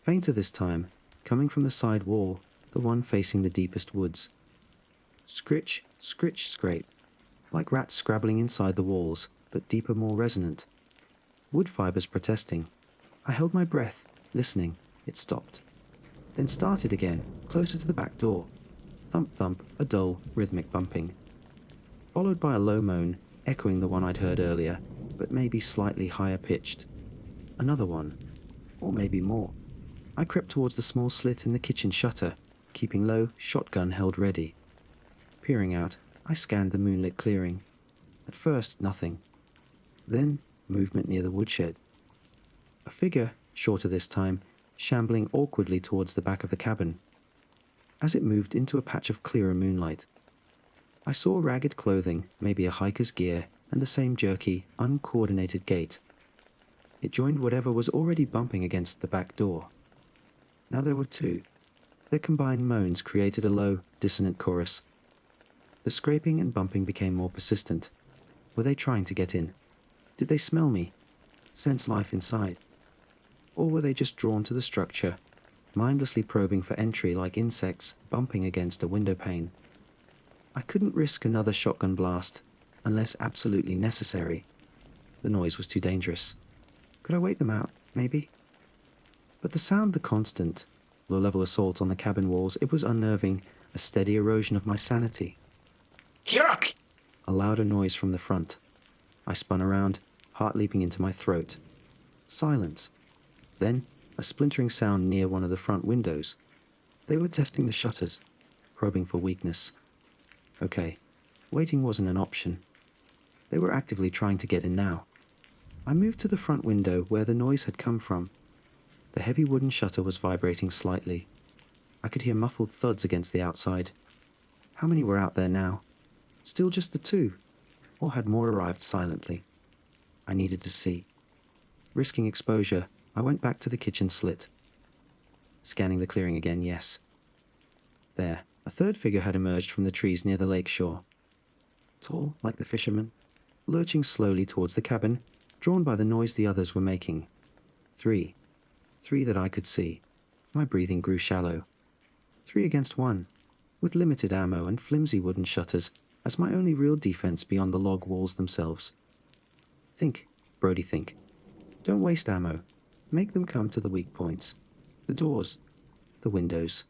Fainter this time, coming from the side wall, the one facing the deepest woods. Scritch, scritch, scrape, like rats scrabbling inside the walls, but deeper, more resonant. Wood fibers protesting. I held my breath, listening. It stopped. Then started again, closer to the back door. Thump thump, a dull, rhythmic bumping. Followed by a low moan, echoing the one I'd heard earlier, but maybe slightly higher pitched. Another one. Or maybe more. I crept towards the small slit in the kitchen shutter, keeping low, shotgun held ready. Peering out, I scanned the moonlit clearing. At first, nothing. Then, movement near the woodshed. A figure, shorter this time, shambling awkwardly towards the back of the cabin. As it moved into a patch of clearer moonlight, I saw ragged clothing, maybe a hiker's gear, and the same jerky, uncoordinated gait. It joined whatever was already bumping against the back door. Now there were two. Their combined moans created a low, dissonant chorus. The scraping and bumping became more persistent. Were they trying to get in? Did they smell me? Sense life inside? Or were they just drawn to the structure, mindlessly probing for entry like insects bumping against a window pane? I couldn't risk another shotgun blast, unless absolutely necessary. The noise was too dangerous. Could I wait them out, maybe? But the sound, the constant, low-level assault on the cabin walls, it was unnerving, a steady erosion of my sanity. Yuck! A louder noise from the front. I spun around, heart leaping into my throat. Silence. Then, a splintering sound near one of the front windows. They were testing the shutters, probing for weakness. Okay, waiting wasn't an option. They were actively trying to get in now. I moved to the front window where the noise had come from. The heavy wooden shutter was vibrating slightly. I could hear muffled thuds against the outside. How many were out there now? Still just the two? Or had more arrived silently? I needed to see. Risking exposure, I went back to the kitchen slit. Scanning the clearing again, yes. There, a third figure had emerged from the trees near the lake shore. Tall, like the fisherman, lurching slowly towards the cabin, drawn by the noise the others were making. Three that I could see. My breathing grew shallow. 3 against 1, with limited ammo and flimsy wooden shutters as my only real defense beyond the log walls themselves. Think, Brody, think. Don't waste ammo. Make them come to the weak points. The doors. The windows.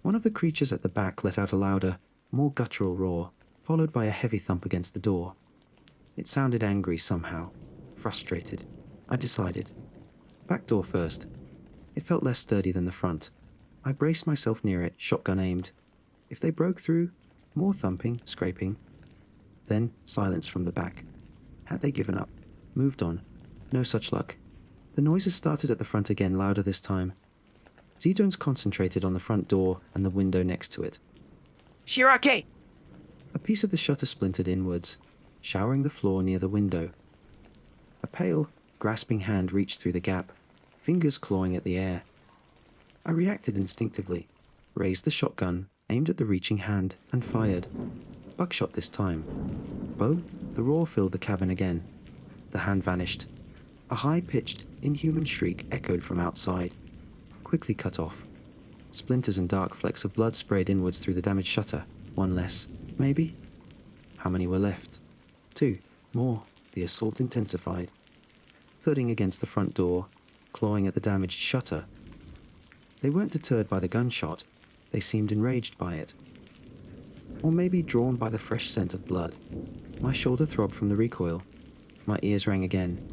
One of the creatures at the back let out a louder, more guttural roar, followed by a heavy thump against the door. It sounded angry somehow. Frustrated. I decided. Back door first. It felt less sturdy than the front. I braced myself near it, shotgun aimed. If they broke through, more thumping, scraping. Then silence from the back. Had they given up? Moved on? No such luck. The noises started at the front again, louder this time. Z-Jones concentrated on the front door and the window next to it. Shirake! A piece of the shutter splintered inwards, showering the floor near the window. A pale, grasping hand reached through the gap, fingers clawing at the air. I reacted instinctively, raised the shotgun, aimed at the reaching hand, and fired. Buckshot this time. Bo, the roar filled the cabin again. The hand vanished. A high-pitched, inhuman shriek echoed from outside, quickly cut off. Splinters and dark flecks of blood sprayed inwards through the damaged shutter. One less, maybe? How many were left? 2. More. The assault intensified. Thudding against the front door, clawing at the damaged shutter. They weren't deterred by the gunshot. They seemed enraged by it. Or maybe drawn by the fresh scent of blood. My shoulder throbbed from the recoil. My ears rang again.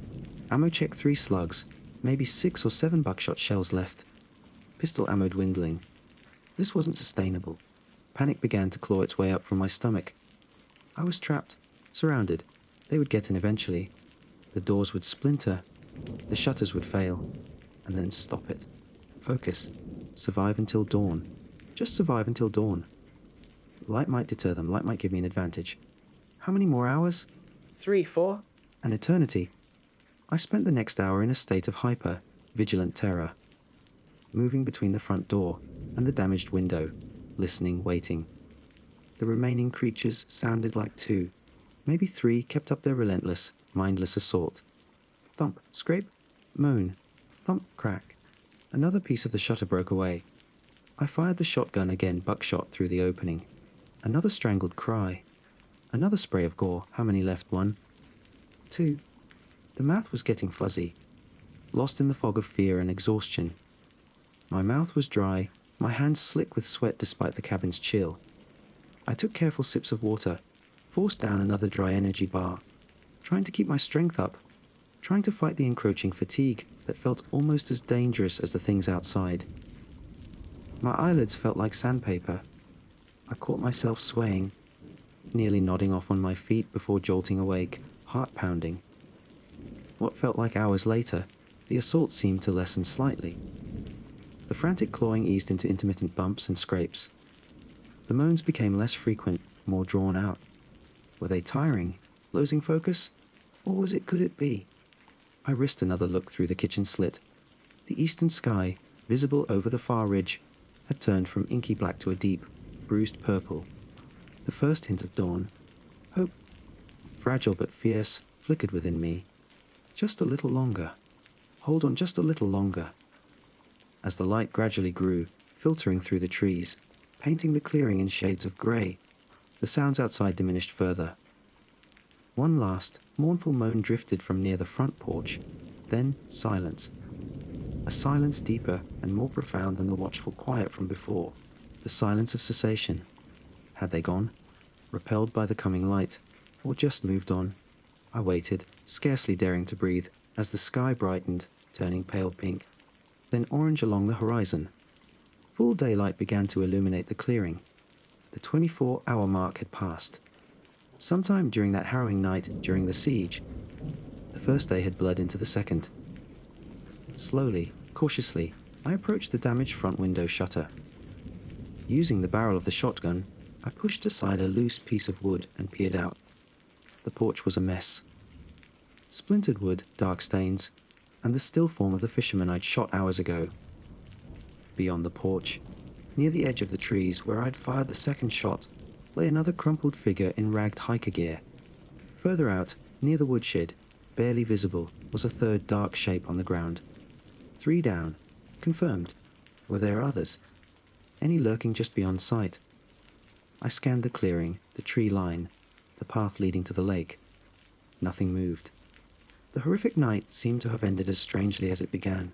Ammo check 3 slugs, maybe 6 or 7 buckshot shells left. Pistol ammo dwindling. This wasn't sustainable. Panic began to claw its way up from my stomach. I was trapped, surrounded. They would get in eventually. The doors would splinter. The shutters would fail. And then stop it. Focus. Survive until dawn. Just survive until dawn. Light might deter them. Light might give me an advantage. How many more hours? 3, 4. An eternity. I spent the next hour in a state of hyper, vigilant terror. Moving between the front door and the damaged window. Listening, waiting. The remaining creatures sounded like 2, maybe 3 kept up their relentless, mindless assault. Thump, scrape, moan, thump, crack. Another piece of the shutter broke away. I fired the shotgun again, buckshot through the opening. Another strangled cry. Another spray of gore. How many left? 1, 2. The mouth was getting fuzzy, lost in the fog of fear and exhaustion. My mouth was dry, my hands slick with sweat despite the cabin's chill. I took careful sips of water, forced down another dry energy bar, trying to keep my strength up, trying to fight the encroaching fatigue that felt almost as dangerous as the things outside. My eyelids felt like sandpaper. I caught myself swaying, nearly nodding off on my feet before jolting awake, heart pounding. What felt like hours later, the assault seemed to lessen slightly. The frantic clawing eased into intermittent bumps and scrapes. The moans became less frequent, more drawn out. Were they tiring, losing focus? Or was it could it be? I risked another look through the kitchen slit. The eastern sky, visible over the far ridge, had turned from inky black to a deep, bruised purple. The first hint of dawn. Hope, fragile but fierce, flickered within me. Just a little longer. Hold on just a little longer. As the light gradually grew, filtering through the trees, painting the clearing in shades of grey, the sounds outside diminished further. One last, mournful moan drifted from near the front porch, then silence. A silence deeper and more profound than the watchful quiet from before. The silence of cessation. Had they gone? Repelled by the coming light? Or just moved on? I waited, scarcely daring to breathe, as the sky brightened, turning pale pink, then orange along the horizon. Full daylight began to illuminate the clearing. The 24-hour mark had passed. Sometime during that harrowing night during the siege, the first day had bled into the second. Slowly, cautiously, I approached the damaged front window shutter. Using the barrel of the shotgun, I pushed aside a loose piece of wood and peered out. The porch was a mess. Splintered wood, dark stains, and the still form of the fisherman I'd shot hours ago. Beyond the porch, near the edge of the trees where I'd fired the second shot, lay another crumpled figure in ragged hiker gear. Further out, near the woodshed, barely visible, was a third dark shape on the ground. 3 down. Confirmed. Were there others? Any lurking just beyond sight? I scanned the clearing, the tree line, the path leading to the lake. Nothing moved. The horrific night seemed to have ended as strangely as it began.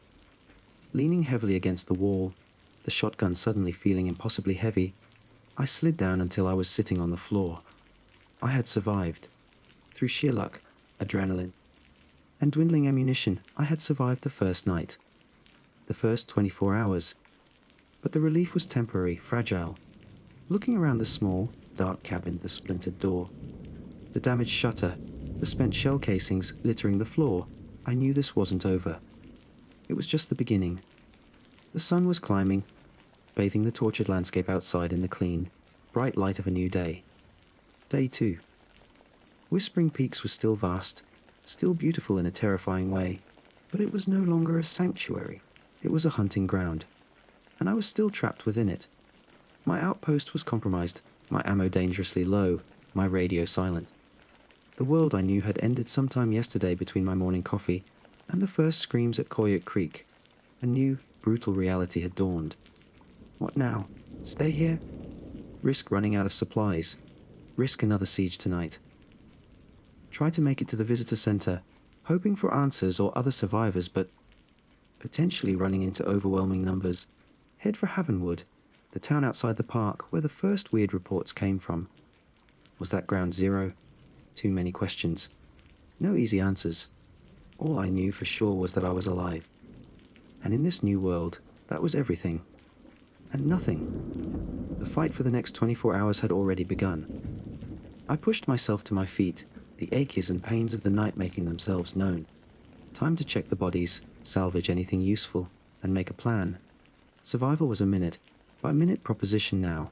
Leaning heavily against the wall, the shotgun suddenly feeling impossibly heavy, I slid down until I was sitting on the floor. I had survived. Through sheer luck, adrenaline, and dwindling ammunition, I had survived the first night. The first 24 hours. But the relief was temporary, fragile. Looking around the small, dark cabin, the splintered door, the damaged shutter, the spent shell casings littering the floor, I knew this wasn't over. It was just the beginning. The sun was climbing, bathing the tortured landscape outside in the clean, bright light of a new day. Day 2. Whispering Peaks was still vast, still beautiful in a terrifying way, but it was no longer a sanctuary. It was a hunting ground, and I was still trapped within it. My outpost was compromised, my ammo dangerously low, my radio silent. The world I knew had ended sometime yesterday between my morning coffee and the first screams at Coyote Creek. A new, brutal reality had dawned. What now? Stay here? Risk running out of supplies. Risk another siege tonight. Try to make it to the visitor center, hoping for answers or other survivors, but potentially running into overwhelming numbers. Head for Havenwood, the town outside the park where the first weird reports came from. Was that ground zero? Too many questions. No easy answers. All I knew for sure was that I was alive. And in this new world, that was everything. And nothing. The fight for the next 24 hours had already begun. I pushed myself to my feet, the aches and pains of the night making themselves known. Time to check the bodies, salvage anything useful, and make a plan. Survival was a minute-by-minute proposition now,